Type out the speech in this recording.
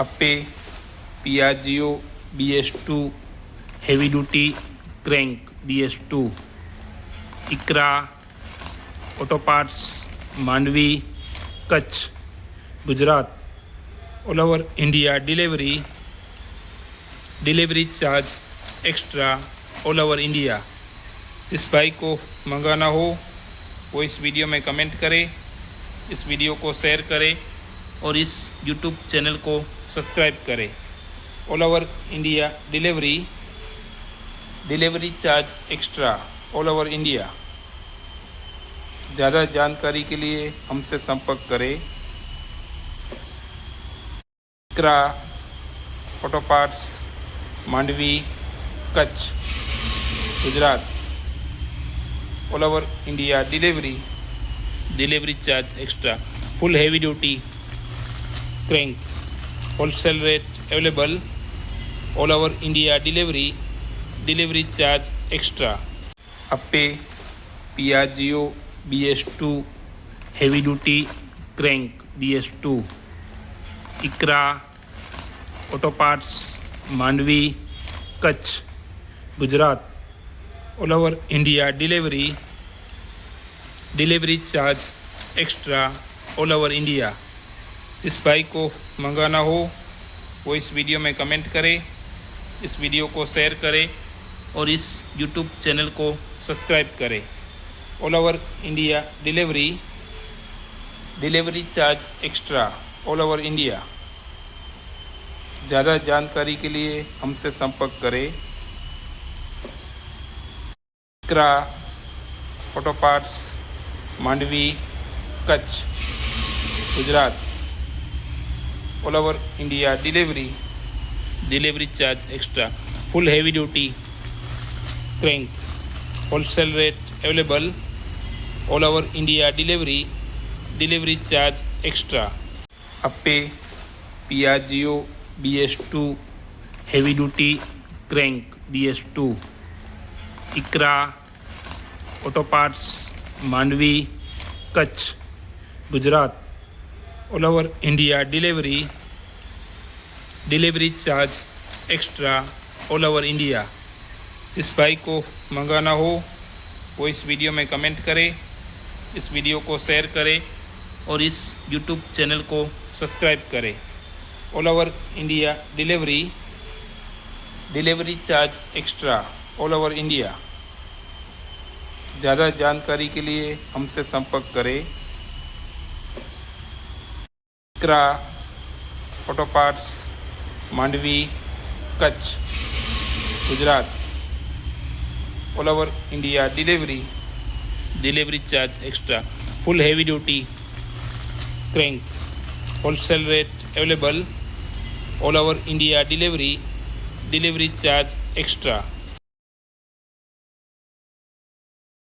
Appe Piaggio BS2 heavy duty crank BS2 Iqra auto parts Mandvi Kutch Gujarat all over India delivery charge extra all over India. जिस भाई को मंगाना हो वो इस वीडियो में कमेंट करे, इस वीडियो को शेयर करे और इस यूट्यूब चैनल को सब्सक्राइब करे। All over India delivery charge extra all over India. ज़्यादा जानकारी के लिए हमसे संपर्क करें। Iqra auto parts Mandvi Kutch Gujarat all over India delivery charge extra full heavy duty crank wholesale rate available all over India delivery charge extra. Ape Piaggio BS2 heavy duty crank BS2 Iqra auto parts Mandvi Kutch Gujarat all over India delivery charge extra all over India. जिस भाई को मंगाना हो वो इस video में comment करे, इस वीडियो को शेयर करे और इस यूट्यूब चैनल को सब्सक्राइब करे। All over India delivery charge extra all over India. ज़्यादा जानकारी के लिए हमसे संपर्क करें। Iqra auto parts Mandvi Kutch Gujarat all over India delivery charge extra full heavy duty crank wholesale rate available all over India delivery charge extra. Ape Piaggio BS2 heavy duty crank BS2 Iqra auto parts Mandvi Kutch Gujarat all over India delivery charge extra all over India. जिस भाई को मंगाना हो वो इस video में comment करे, इस वीडियो को शेयर करे और इस यूट्यूब चैनल को सब्सक्राइब करे। All over India delivery charge extra all over India. ज़्यादा जानकारी के लिए हमसे संपर्क करें। Iqra auto parts Mandvi Kutch Gujarat all over India delivery charge extra full heavy duty crank wholesale rate available all over India delivery charge extra.